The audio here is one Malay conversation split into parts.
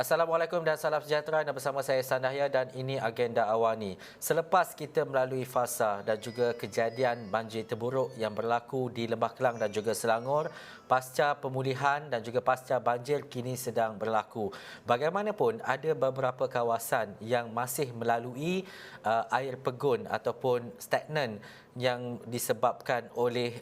Assalamualaikum dan salam sejahtera, dan bersama saya Sandahya dan ini Agenda Awani. Selepas kita melalui fasa dan juga kejadian banjir terburuk yang berlaku di Lembah Kelang dan juga Selangor, pasca pemulihan dan juga pasca banjir kini sedang berlaku. Bagaimanapun ada beberapa kawasan yang masih melalui air pegun ataupun stagnan yang disebabkan oleh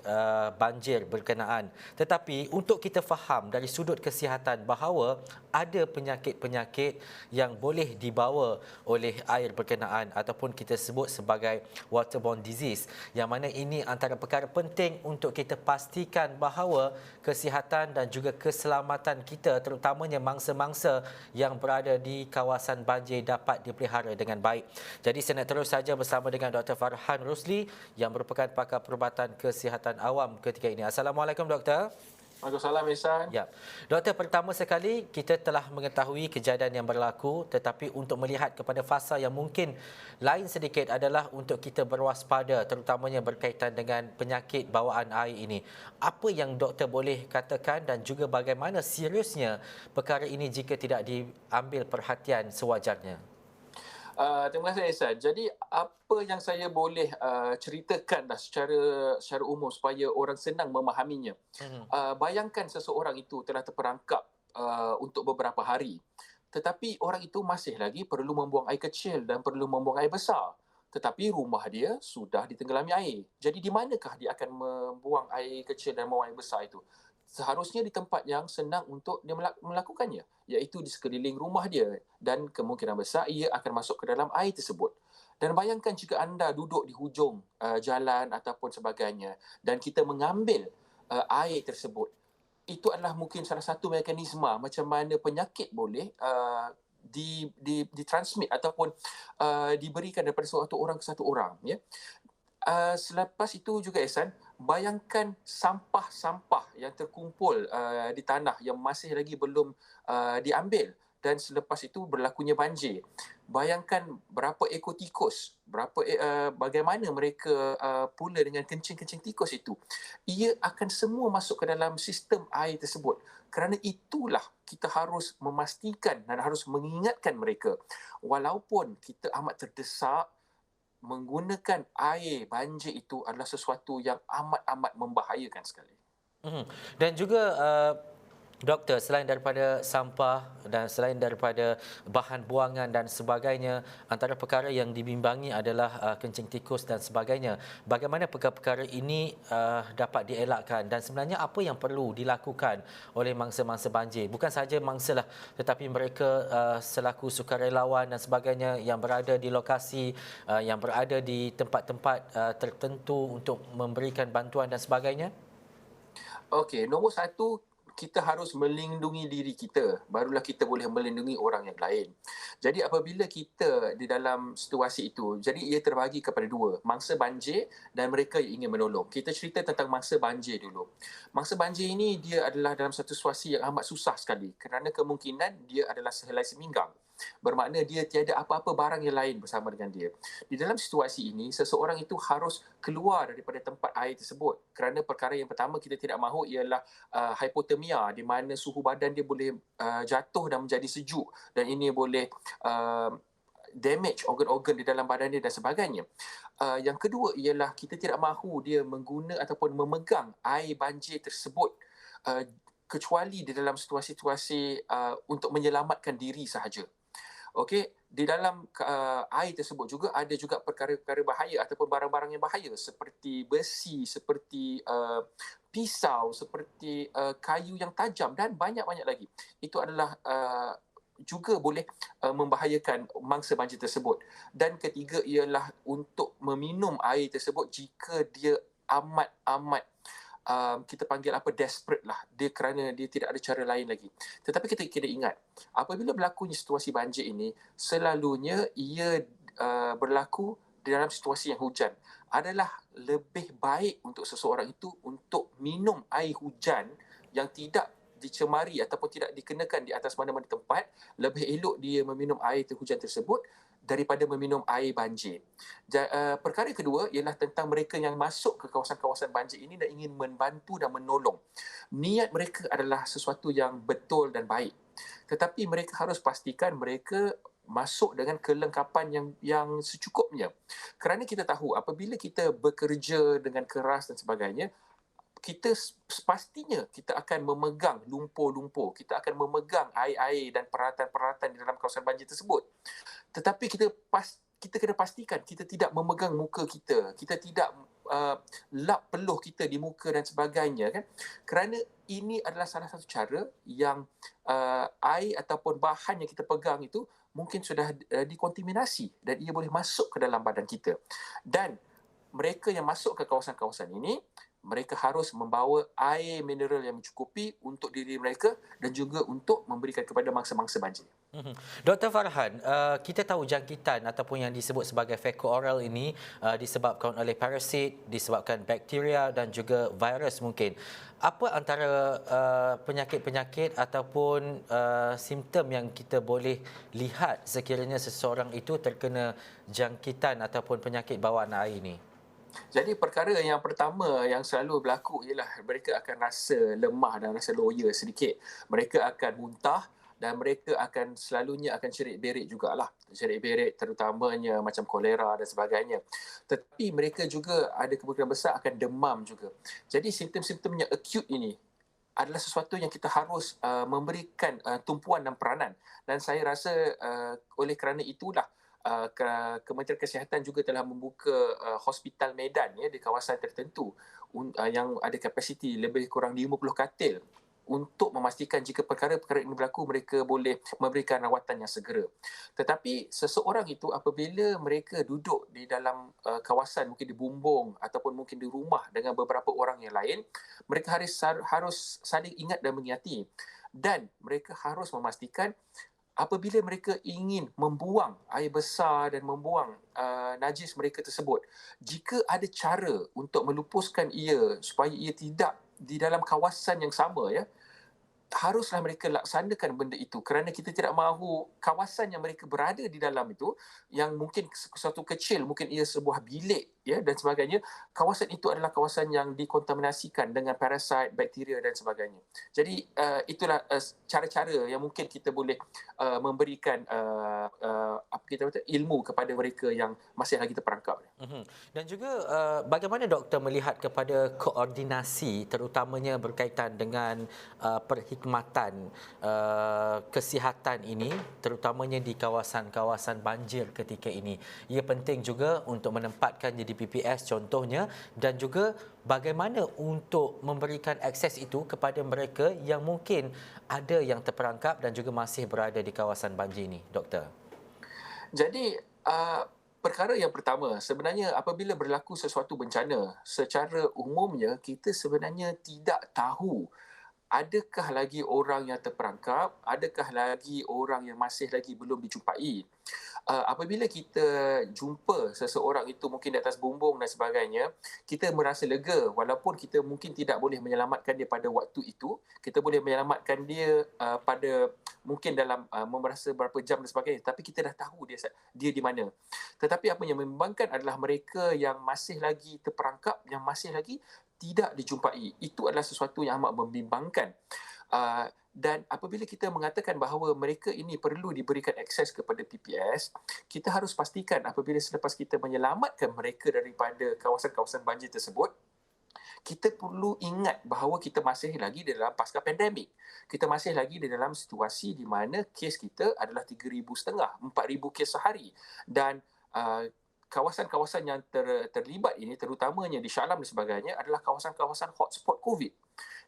banjir berkenaan. Tetapi untuk kita faham dari sudut kesihatan bahawa ada penyakit-penyakit yang boleh dibawa oleh air berkenaan ataupun kita sebut sebagai waterborne disease, yang mana ini antara perkara penting untuk kita pastikan bahawa kesihatan dan juga keselamatan kita, terutamanya mangsa-mangsa yang berada di kawasan banjir, dapat dipelihara dengan baik. Jadi saya nak terus saja bersama dengan Dr. Farhan Rusli yang merupakan pakar perubatan kesihatan awam ketika ini. Assalamualaikum Doktor. Waalaikumsalam, Ihsan. Ya. Doktor, pertama sekali kita telah mengetahui kejadian yang berlaku, tetapi untuk melihat kepada fasa yang mungkin lain sedikit adalah untuk kita berwaspada, terutamanya berkaitan dengan penyakit bawaan air ini. Apa yang doktor boleh katakan dan juga bagaimana seriusnya perkara ini jika tidak diambil perhatian sewajarnya? Terima kasih, Ihsan. Jadi, apa yang saya boleh ceritakan secara umum supaya orang senang memahaminya. Mhm. Bayangkan seseorang itu telah terperangkap untuk beberapa hari. Tetapi orang itu masih lagi perlu membuang air kecil dan perlu membuang air besar. Tetapi rumah dia sudah ditenggelami air. Jadi di manakah dia akan membuang air kecil dan membuang air besar itu? Seharusnya di tempat yang senang untuk dia melakukannya, iaitu di sekeliling rumah dia, dan kemungkinan besar ia akan masuk ke dalam air tersebut. Dan bayangkan jika anda duduk di hujung jalan ataupun sebagainya dan kita mengambil air tersebut, itu adalah mungkin salah satu mekanisme macam mana penyakit boleh ditransmit ataupun diberikan daripada satu orang ke satu orang, ya. Selepas itu juga, Ehsan, bayangkan sampah-sampah yang terkumpul di tanah yang masih lagi belum diambil, dan selepas itu berlakunya banjir. Bayangkan berapa ekor tikus, bagaimana mereka pula dengan kencing-kencing tikus itu. Ia akan semua masuk ke dalam sistem air tersebut. Kerana itulah kita harus memastikan dan harus mengingatkan mereka. Walaupun kita amat terdesak, menggunakan air banjir itu adalah sesuatu yang amat-amat membahayakan sekali. Mhm. Dan juga doktor, selain daripada sampah dan selain daripada bahan buangan dan sebagainya, antara perkara yang dibimbangi adalah kencing tikus dan sebagainya. Bagaimana perkara-perkara ini dapat dielakkan dan sebenarnya apa yang perlu dilakukan oleh mangsa-mangsa banjir? Bukan sahaja mangsa lah, tetapi mereka selaku sukarelawan dan sebagainya yang berada di lokasi, yang berada di tempat-tempat tertentu untuk memberikan bantuan dan sebagainya. Okey, nombor satu, kita harus melindungi diri kita, barulah kita boleh melindungi orang yang lain. Jadi apabila kita di dalam situasi itu, jadi ia terbagi kepada dua, mangsa banjir dan mereka yang ingin menolong. Kita cerita tentang mangsa banjir dulu. Mangsa banjir ini dia adalah dalam satu situasi yang amat susah sekali kerana kemungkinan dia adalah sehelai seminggang. Bermakna dia tiada apa-apa barang yang lain bersama dengan dia. Di dalam situasi ini, seseorang itu harus keluar daripada tempat air tersebut kerana perkara yang pertama kita tidak mahu ialah hipotermia, di mana suhu badan dia boleh jatuh dan menjadi sejuk, dan ini boleh damage organ-organ di dalam badan dia dan sebagainya. Yang kedua ialah kita tidak mahu dia mengguna ataupun memegang air banjir tersebut uh, kecuali di dalam situasi-situasi untuk menyelamatkan diri sahaja. Okey, di dalam air tersebut juga ada juga perkara-perkara bahaya ataupun barang-barang yang bahaya seperti besi, seperti pisau, seperti kayu yang tajam dan banyak-banyak lagi. Itu adalah juga boleh membahayakan mangsa banjir tersebut. Dan ketiga ialah untuk meminum air tersebut jika dia amat-amat kita panggil desperate lah, dia kerana dia tidak ada cara lain lagi. Tetapi kita kena ingat, apabila berlakunya situasi banjir ini, selalunya ia berlaku di dalam situasi yang hujan. Adalah lebih baik untuk seseorang itu untuk minum air hujan yang tidak dicemari ataupun tidak dikenakan di atas mana-mana tempat. Lebih elok dia meminum air hujan tersebut daripada meminum air banjir. Perkara kedua ialah tentang mereka yang masuk ke kawasan-kawasan banjir ini dan ingin membantu dan menolong. Niat mereka adalah sesuatu yang betul dan baik. Tetapi mereka harus pastikan mereka masuk dengan kelengkapan yang secukupnya. Kerana kita tahu apabila kita bekerja dengan keras dan sebagainya, kita pastinya kita akan memegang lumpur-lumpur, kita akan memegang air-air dan peralatan-peralatan di dalam kawasan banjir tersebut. Tetapi kita kena pastikan kita tidak memegang muka kita, kita tidak lap peluh kita di muka dan sebagainya, kan? Kerana ini adalah salah satu cara yang air ataupun bahan yang kita pegang itu mungkin sudah dikontaminasi dan ia boleh masuk ke dalam badan kita. Dan mereka yang masuk ke kawasan-kawasan ini, mereka harus membawa air mineral yang mencukupi untuk diri mereka dan juga untuk memberikan kepada mangsa-mangsa banjir. Dr. Farhan, kita tahu jangkitan ataupun yang disebut sebagai fecal oral ini disebabkan oleh parasit, disebabkan bakteria dan juga virus mungkin. Apa antara penyakit-penyakit ataupun simptom yang kita boleh lihat sekiranya seseorang itu terkena jangkitan ataupun penyakit bawaan air ini? Jadi perkara yang pertama yang selalu berlaku ialah mereka akan rasa lemah dan rasa loya sedikit. Mereka akan muntah dan mereka akan selalunya akan cerit-berit jugalah. Cerit-berit terutamanya macam kolera dan sebagainya. Tetapi mereka juga ada kemungkinan besar akan demam juga. Jadi simptom-simptom yang acute ini adalah sesuatu yang kita harus memberikan tumpuan dan peranan. Dan saya rasa oleh kerana itulah Kementerian Kesihatan juga telah membuka hospital medan ya di kawasan tertentu yang ada kapasiti lebih kurang 50 katil untuk memastikan jika perkara-perkara ini berlaku mereka boleh memberikan rawatan yang segera. Tetapi seseorang itu apabila mereka duduk di dalam kawasan mungkin di bumbung ataupun mungkin di rumah dengan beberapa orang yang lain, mereka harus saling ingat dan mengingati dan mereka harus memastikan apabila mereka ingin membuang air besar dan membuang najis mereka tersebut, jika ada cara untuk melupuskan ia supaya ia tidak di dalam kawasan yang sama ya, haruslah mereka laksanakan benda itu kerana kita tidak mahu kawasan yang mereka berada di dalam itu yang mungkin sesuatu kecil, mungkin ia sebuah bilik ya dan sebagainya, kawasan itu adalah kawasan yang dikontaminasikan dengan parasit, bakteria dan sebagainya. Jadi itulah cara-cara yang mungkin kita boleh memberikan apa kita kata ilmu kepada mereka yang masih lagi terperangkap. Dan juga bagaimana doktor melihat kepada koordinasi terutamanya berkaitan dengan perkhidmatan kesihatan ini terutamanya di kawasan-kawasan banjir ketika ini. Ia penting juga untuk menempatkannya di PPS contohnya dan juga bagaimana untuk memberikan akses itu kepada mereka yang mungkin ada yang terperangkap dan juga masih berada di kawasan banjir ini, doktor. Jadi perkara yang pertama, sebenarnya apabila berlaku sesuatu bencana, secara umumnya kita sebenarnya tidak tahu adakah lagi orang yang terperangkap, adakah lagi orang yang masih lagi belum dijumpai. Apabila kita jumpa seseorang itu mungkin di atas bumbung dan sebagainya, kita merasa lega walaupun kita mungkin tidak boleh menyelamatkan dia pada waktu itu, kita boleh menyelamatkan dia pada mungkin dalam merasa berapa jam dan sebagainya, tapi kita dah tahu dia di mana. Tetapi apa yang membimbangkan adalah mereka yang masih lagi terperangkap, yang masih lagi tidak dijumpai. Itu adalah sesuatu yang amat membimbangkan. Dan apabila kita mengatakan bahawa mereka ini perlu diberikan akses kepada PPS, kita harus pastikan apabila selepas kita menyelamatkan mereka daripada kawasan-kawasan banjir tersebut, kita perlu ingat bahawa kita masih lagi di dalam pasca pandemik. Kita masih lagi di dalam situasi di mana kes kita adalah 3,500, 4,000 kes sehari. Dan kawasan-kawasan yang terlibat ini terutamanya di Shah Alam dan sebagainya adalah kawasan-kawasan hotspot COVID.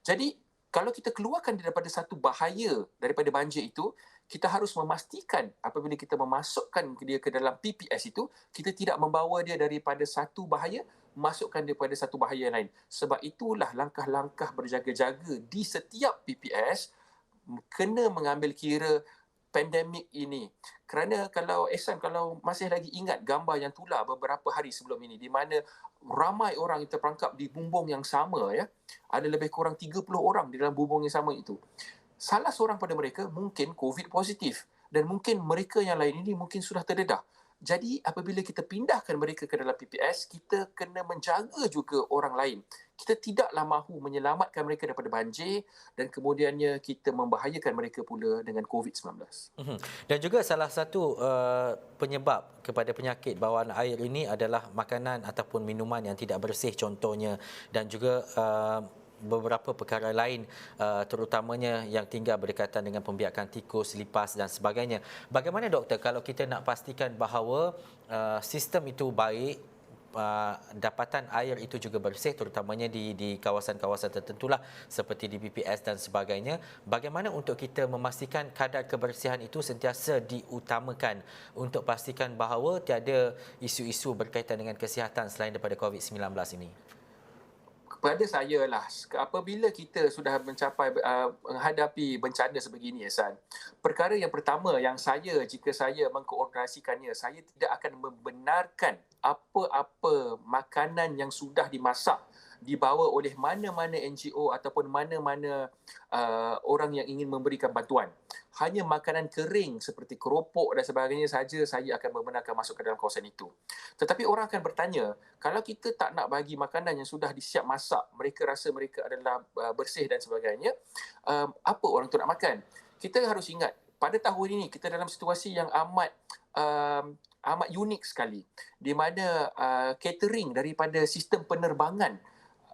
Jadi kalau kita keluarkan daripada satu bahaya daripada banjir itu, kita harus memastikan apabila kita memasukkan dia ke dalam PPS itu, kita tidak membawa dia daripada satu bahaya masukkan dia pada satu bahaya lain. Sebab itulah langkah-langkah berjaga-jaga di setiap PPS kena mengambil kira pandemik ini. Kerana kalau masih lagi ingat gambar yang tular beberapa hari sebelum ini di mana ramai orang yang terperangkap di bumbung yang sama ya. Ada lebih kurang 30 orang di dalam bumbung yang sama itu. Salah seorang pada mereka mungkin COVID positif dan mungkin mereka yang lain ini mungkin sudah terdedah. Jadi apabila kita pindahkan mereka ke dalam PPS, kita kena menjaga juga orang lain. Kita tidaklah mahu menyelamatkan mereka daripada banjir dan kemudiannya kita membahayakan mereka pula dengan COVID-19. Mhm. Dan juga salah satu penyebab kepada penyakit bawaan air ini adalah makanan ataupun minuman yang tidak bersih contohnya, dan juga beberapa perkara lain terutamanya yang tinggal berdekatan dengan pembiakan tikus, lipas dan sebagainya. Bagaimana doktor kalau kita nak pastikan bahawa sistem itu baik, dapatan air itu juga bersih terutamanya di kawasan-kawasan tertentulah seperti di BPS dan sebagainya. Bagaimana untuk kita memastikan kadar kebersihan itu sentiasa diutamakan untuk pastikan bahawa tiada isu-isu berkaitan dengan kesihatan selain daripada COVID-19 ini? Kepada saya lah, apabila kita sudah mencapai menghadapi bencana sebegini, Ehsan, perkara yang pertama yang jika saya mengkoordinasikannya, saya tidak akan membenarkan apa-apa makanan yang sudah dimasak dibawa oleh mana-mana NGO ataupun mana-mana orang yang ingin memberikan bantuan. Hanya makanan kering seperti keropok dan sebagainya saja saya akan membenarkan masuk ke dalam kawasan itu. Tetapi orang akan bertanya, kalau kita tak nak bagi makanan yang sudah disiap masak, mereka rasa mereka adalah bersih dan sebagainya, apa orang tu nak makan? Kita harus ingat, pada tahun ini kita dalam situasi yang amat unik sekali, di mana catering daripada sistem penerbangan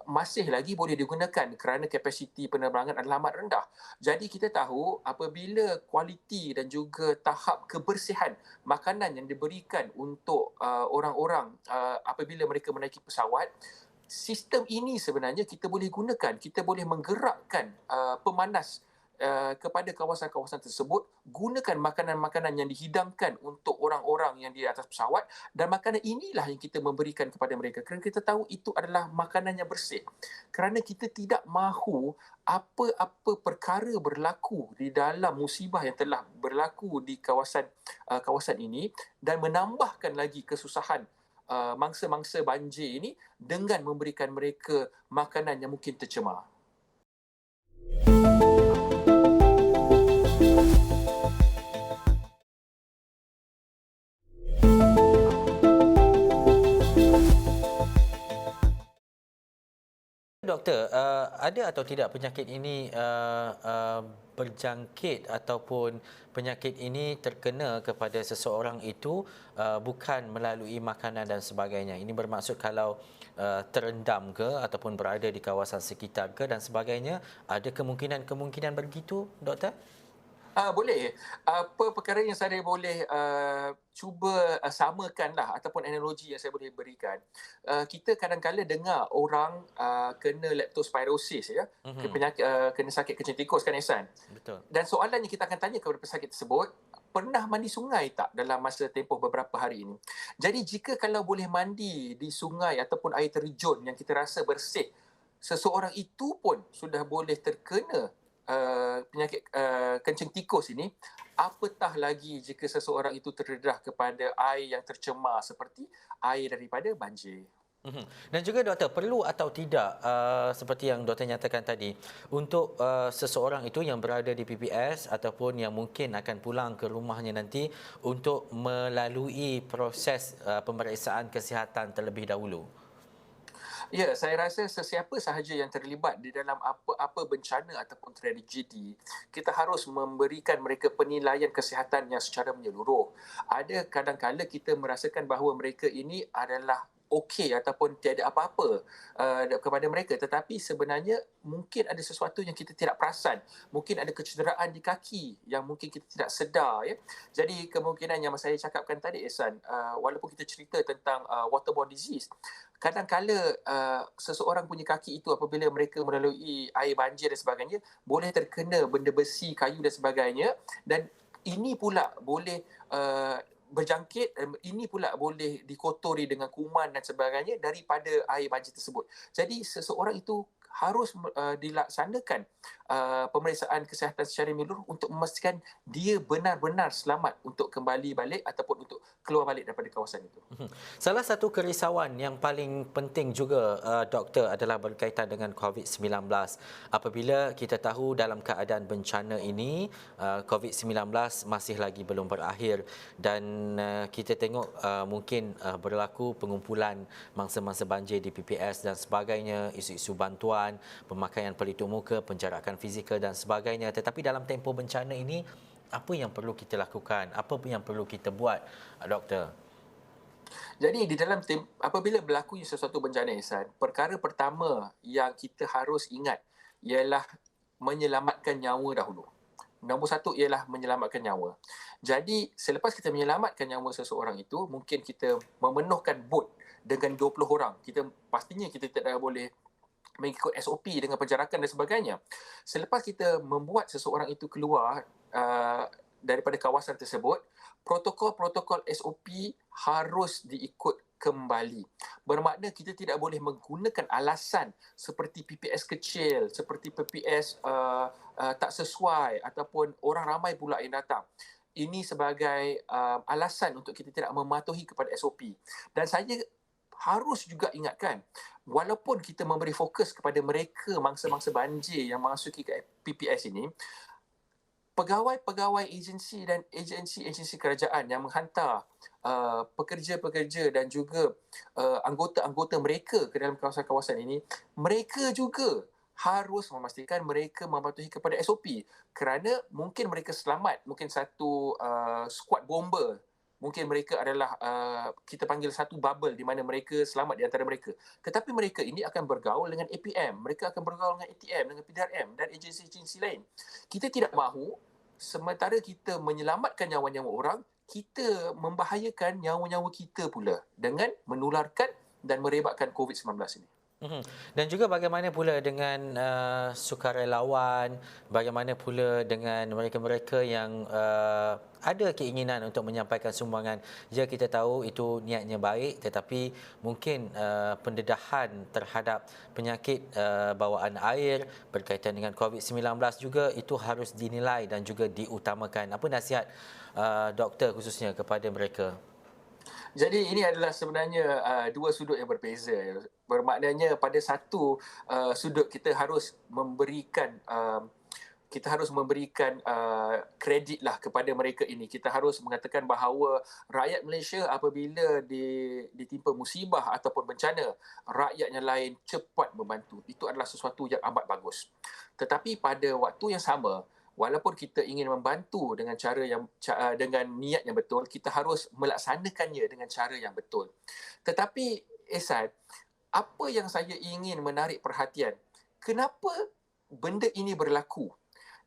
masih lagi boleh digunakan kerana kapasiti penerbangan adalah amat rendah. Jadi kita tahu apabila kualiti dan juga tahap kebersihan makanan yang diberikan untuk orang-orang apabila mereka menaiki pesawat, sistem ini sebenarnya kita boleh gunakan. Kita boleh menggerakkan pemanas kepada kawasan-kawasan tersebut, gunakan makanan-makanan yang dihidangkan untuk orang-orang yang di atas pesawat, dan makanan inilah yang kita memberikan kepada mereka kerana kita tahu itu adalah makanan yang bersih. Kerana kita tidak mahu apa-apa perkara berlaku di dalam musibah yang telah berlaku di kawasan ini dan menambahkan lagi kesusahan mangsa-mangsa banjir ini dengan memberikan mereka makanan yang mungkin tercemar. Doktor, ada atau tidak penyakit ini berjangkit ataupun penyakit ini terkena kepada seseorang itu bukan melalui makanan dan sebagainya? Ini bermaksud kalau terendam ke ataupun berada di kawasan sekitar ke dan sebagainya, ada kemungkinan-kemungkinan begitu, doktor? Boleh. Apa perkara yang saya boleh cuba samakanlah ataupun analogi yang saya boleh berikan. Kita kadang-kala dengar orang kena leptospirosis, ya, Mhm, kena sakit kencing tikus kan, Ehsan? betul. Dan soalan yang kita akan tanya kepada pesakit tersebut, pernah mandi sungai tak dalam masa tempoh beberapa hari ini? Jadi jika kalau boleh mandi di sungai ataupun air terjun yang kita rasa bersih, seseorang itu pun sudah boleh terkena penyakit kencing tikus ini, apatah lagi jika seseorang itu terdedah kepada air yang tercemar seperti air daripada banjir. Mhm. Dan juga doktor, perlu atau tidak seperti yang doktor nyatakan tadi, untuk seseorang itu yang berada di PPS ataupun yang mungkin akan pulang ke rumahnya nanti untuk melalui proses pemeriksaan kesihatan terlebih dahulu? Ya, saya rasa sesiapa sahaja yang terlibat di dalam apa-apa bencana ataupun tragedi, kita harus memberikan mereka penilaian kesihatan yang secara menyeluruh. Ada kadang-kala kita merasakan bahawa mereka ini adalah okey ataupun tiada apa-apa kepada mereka, tetapi sebenarnya mungkin ada sesuatu yang kita tidak perasan, mungkin ada kecederaan di kaki yang mungkin kita tidak sedar, ya. Jadi kemungkinan yang saya cakapkan tadi, Ehsan, walaupun kita cerita tentang waterborne disease, kadang-kala seseorang punya kaki itu apabila mereka melalui air banjir dan sebagainya boleh terkena benda besi, kayu dan sebagainya, dan ini pula boleh berjangkit, ini pula boleh dikotori dengan kuman dan sebagainya daripada air banjir tersebut. Jadi seseorang itu harus dilaksanakan pemeriksaan kesihatan secara menyeluruh untuk memastikan dia benar-benar selamat untuk kembali balik ataupun untuk keluar balik daripada kawasan itu. Salah satu kerisauan yang paling penting juga doktor adalah berkaitan dengan COVID-19. Apabila kita tahu dalam keadaan bencana ini COVID-19 masih lagi belum berakhir dan kita tengok mungkin berlaku pengumpulan mangsa-mangsa banjir di PPS dan sebagainya, isu-isu bantuan, pemakaian pelitup muka, penjarakan fizikal dan sebagainya. Tetapi dalam tempoh bencana ini, apa yang perlu kita lakukan? Apa yang perlu kita buat, doktor? Jadi di dalam apabila berlaku sesuatu bencana, Ihsan, perkara pertama yang kita harus ingat ialah menyelamatkan nyawa dahulu. Nombor satu ialah menyelamatkan nyawa. Jadi selepas kita menyelamatkan nyawa seseorang itu, mungkin kita memenuhkan bot dengan 20 orang. Pastinya kita tidak boleh mengikut SOP dengan penjarakan dan sebagainya. Selepas kita membuat seseorang itu keluar daripada kawasan tersebut, protokol-protokol SOP harus diikut kembali. Bermakna kita tidak boleh menggunakan alasan seperti PPS kecil, seperti PPS tak sesuai ataupun orang ramai pula yang datang. Ini sebagai alasan untuk kita tidak mematuhi kepada SOP. Dan saya harus juga ingatkan, walaupun kita memberi fokus kepada mereka mangsa-mangsa banjir yang memasuki ke PPS ini, pegawai-pegawai agensi dan agensi kerajaan yang menghantar pekerja-pekerja dan juga anggota-anggota mereka ke dalam kawasan-kawasan ini, mereka juga harus memastikan mereka mematuhi kepada SOP, kerana mungkin mereka selamat, mungkin satu squad bomber, mungkin mereka adalah kita panggil satu bubble di mana mereka selamat di antara mereka. Tetapi mereka ini akan bergaul dengan APM, mereka akan bergaul dengan ATM, dengan PDRM dan agensi-agensi lain. Kita tidak mahu sementara kita menyelamatkan nyawa-nyawa orang, kita membahayakan nyawa-nyawa kita pula dengan menularkan dan merebakkan COVID-19 ini. Dan juga bagaimana pula dengan sukarelawan, bagaimana pula dengan mereka-mereka yang ada keinginan untuk menyampaikan sumbangan. Ya, kita tahu itu niatnya baik, tetapi mungkin pendedahan terhadap penyakit bawaan air berkaitan dengan COVID-19 juga itu harus dinilai dan juga diutamakan. Apa nasihat doktor khususnya kepada mereka? Jadi ini adalah sebenarnya dua sudut yang berbeza. Bermaknanya pada satu sudut kita harus memberikan kredit lah kepada mereka ini. Kita harus mengatakan bahawa rakyat Malaysia apabila ditimpa musibah ataupun bencana, rakyat yang lain cepat membantu. Itu adalah sesuatu yang amat bagus. Tetapi pada waktu yang sama, walaupun kita ingin membantu dengan dengan niat yang betul, kita harus melaksanakannya dengan cara yang betul. Tetapi Ehsan, apa yang saya ingin menarik perhatian, kenapa benda ini berlaku?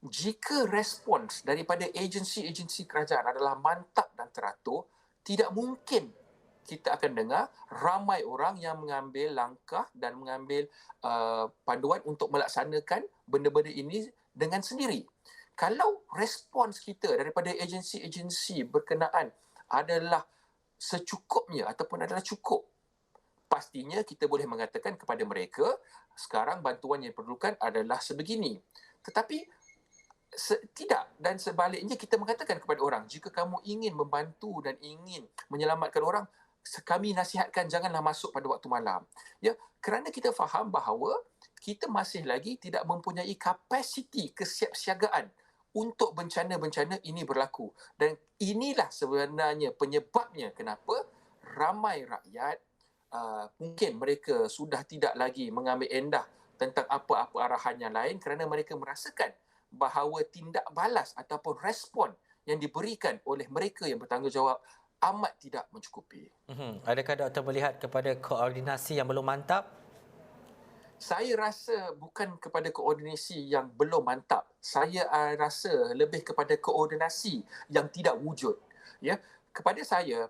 Jika respons daripada agensi-agensi kerajaan adalah mantap dan teratur, tidak mungkin kita akan dengar ramai orang yang mengambil langkah dan mengambil panduan untuk melaksanakan benda-benda ini dengan sendiri. Kalau respons kita daripada agensi-agensi berkenaan adalah secukupnya ataupun adalah cukup, pastinya kita boleh mengatakan kepada mereka, sekarang bantuan yang diperlukan adalah sebegini. Tetapi tidak, dan sebaliknya kita mengatakan kepada orang, jika kamu ingin membantu dan ingin menyelamatkan orang, kami nasihatkan janganlah masuk pada waktu malam. Ya, kerana kita faham bahawa kita masih lagi tidak mempunyai kapasiti kesiapsiagaan untuk bencana-bencana ini berlaku. Dan inilah sebenarnya penyebabnya kenapa ramai rakyat mungkin mereka sudah tidak lagi mengambil endah tentang apa-apa arahan yang lain kerana mereka merasakan bahawa tindak balas ataupun respon yang diberikan oleh mereka yang bertanggungjawab amat tidak mencukupi. Adakah doktor melihat kepada koordinasi yang belum mantap? Saya rasa bukan kepada koordinasi yang belum mantap. Saya rasa lebih kepada koordinasi yang tidak wujud. Ya, kepada saya,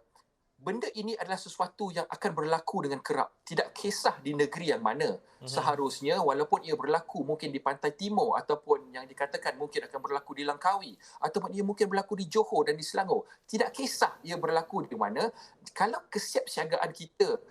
benda ini adalah sesuatu yang akan berlaku dengan kerap. Tidak kisah di negeri yang mana. Seharusnya walaupun ia berlaku mungkin di Pantai Timur ataupun yang dikatakan mungkin akan berlaku di Langkawi ataupun ia mungkin berlaku di Johor dan di Selangor. Tidak kisah ia berlaku di mana. Kalau kesiapsiagaan kita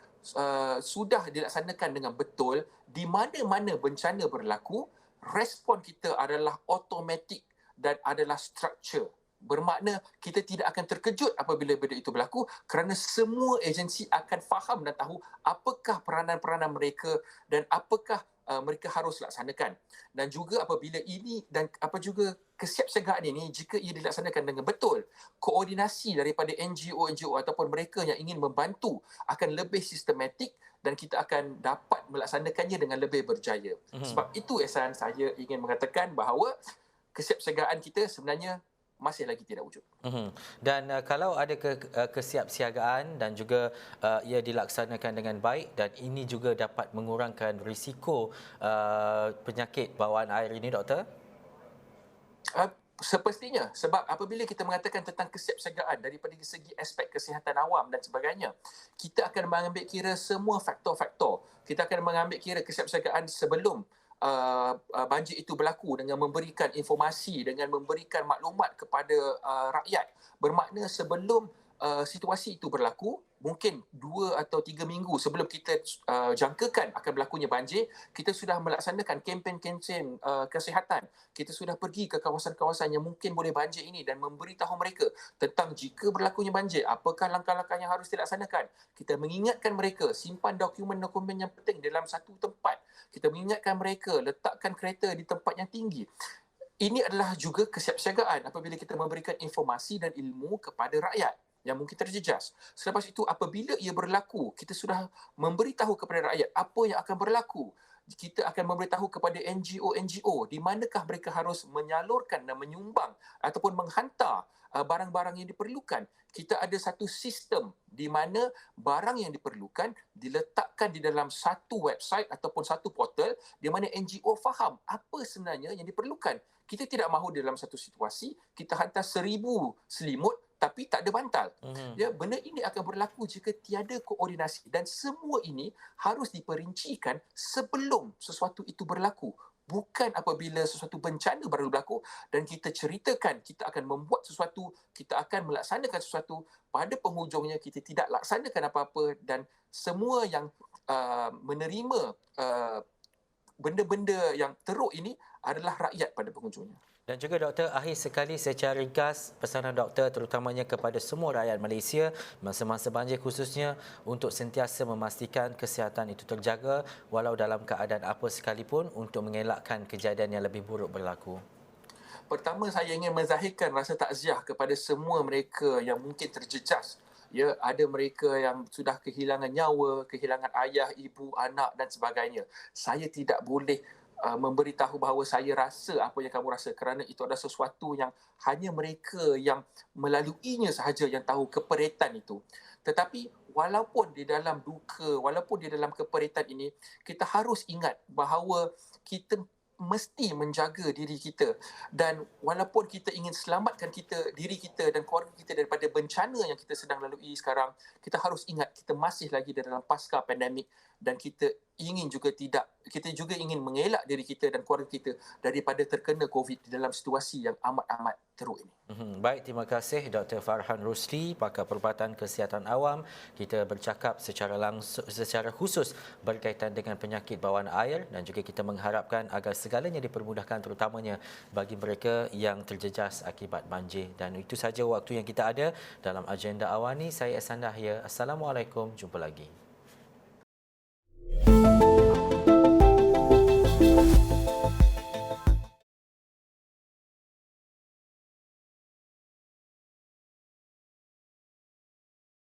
sudah dilaksanakan dengan betul, di mana-mana bencana berlaku, respon kita adalah automatik dan adalah structure. Bermakna kita tidak akan terkejut apabila benda itu berlaku kerana semua agensi akan faham dan tahu apakah peranan-peranan mereka dan apakah mereka harus laksanakan. Dan juga apabila ini dan apa juga kesiapsiagaan ini, jika ia dilaksanakan dengan betul, koordinasi daripada NGO ataupun mereka yang ingin membantu akan lebih sistematik dan kita akan dapat melaksanakannya dengan lebih berjaya. Sebab itu Ehsan, saya ingin mengatakan bahawa kesiapsiagaan kita sebenarnya masih lagi tidak wujud. Dan kalau ada kesiapsiagaan dan juga ia dilaksanakan dengan baik dan ini juga dapat mengurangkan risiko penyakit bawaan air ini, Doktor? Sepastinya, sebab apabila kita mengatakan tentang kesiapsiagaan daripada segi aspek kesihatan awam dan sebagainya, kita akan mengambil kira semua faktor-faktor. Kita akan mengambil kira kesiapsiagaan sebelum banjir itu berlaku dengan memberikan informasi, dengan memberikan maklumat kepada rakyat. Bermakna sebelum situasi itu berlaku, mungkin 2 atau 3 minggu sebelum kita jangkakan akan berlakunya banjir, kita sudah melaksanakan kempen-kempen kesihatan. Kita sudah pergi ke kawasan-kawasan yang mungkin boleh banjir ini dan memberitahu mereka tentang jika berlakunya banjir, apakah langkah-langkah yang harus dilaksanakan. Kita mengingatkan mereka simpan dokumen-dokumen yang penting dalam satu tempat. Kita mengingatkan mereka letakkan kereta di tempat yang tinggi. Ini adalah juga kesiapsiagaan apabila kita memberikan informasi dan ilmu kepada rakyat yang mungkin terjejas. Selepas itu, apabila ia berlaku, kita sudah memberitahu kepada rakyat apa yang akan berlaku. Kita akan memberitahu kepada NGO di manakah mereka harus menyalurkan dan menyumbang ataupun menghantar barang-barang yang diperlukan. Kita ada satu sistem di mana barang yang diperlukan diletakkan di dalam satu website ataupun satu portal di mana NGO faham apa sebenarnya yang diperlukan. Kita tidak mahu dalam satu situasi kita hantar 1,000 selimut tapi tak ada bantal. Ya, benda ini akan berlaku jika tiada koordinasi dan semua ini harus diperincikan sebelum sesuatu itu berlaku. Bukan apabila sesuatu bencana baru berlaku dan kita ceritakan kita akan membuat sesuatu, kita akan melaksanakan sesuatu, pada penghujungnya kita tidak laksanakan apa-apa dan semua yang menerima benda-benda yang teruk ini adalah rakyat pada penghujungnya. Dan juga Doktor, akhir sekali secara ringkas pesanan Doktor terutamanya kepada semua rakyat Malaysia masa-masa banjir khususnya untuk sentiasa memastikan kesihatan itu terjaga walau dalam keadaan apa sekalipun untuk mengelakkan kejadian yang lebih buruk berlaku. Pertama, saya ingin menzahirkan rasa takziah kepada semua mereka yang mungkin terjejas. Ya, ada mereka yang sudah kehilangan nyawa, kehilangan ayah, ibu, anak dan sebagainya. Saya tidak boleh memberitahu bahawa saya rasa apa yang kamu rasa kerana itu adalah sesuatu yang hanya mereka yang melaluinya sahaja yang tahu keperitan itu. Tetapi walaupun di dalam duka, walaupun di dalam keperitan ini, kita harus ingat bahawa kita mesti menjaga diri kita dan walaupun kita ingin selamatkan diri kita dan keluarga kita daripada bencana yang kita sedang lalui sekarang, kita harus ingat kita masih lagi dalam pasca pandemik dan kita juga ingin mengelak diri kita dan keluarga kita daripada terkena COVID di dalam situasi yang amat-amat teruk ini. Baik, terima kasih Dr. Farhan Rusli, pakar perubatan kesihatan awam. Kita bercakap secara khusus berkaitan dengan penyakit bawaan air dan juga kita mengharapkan agar segalanya dipermudahkan terutamanya bagi mereka yang terjejas akibat banjir. Dan itu saja waktu yang kita ada dalam agenda awal ni. Saya Ehsan Dahlia. Assalamualaikum, jumpa lagi.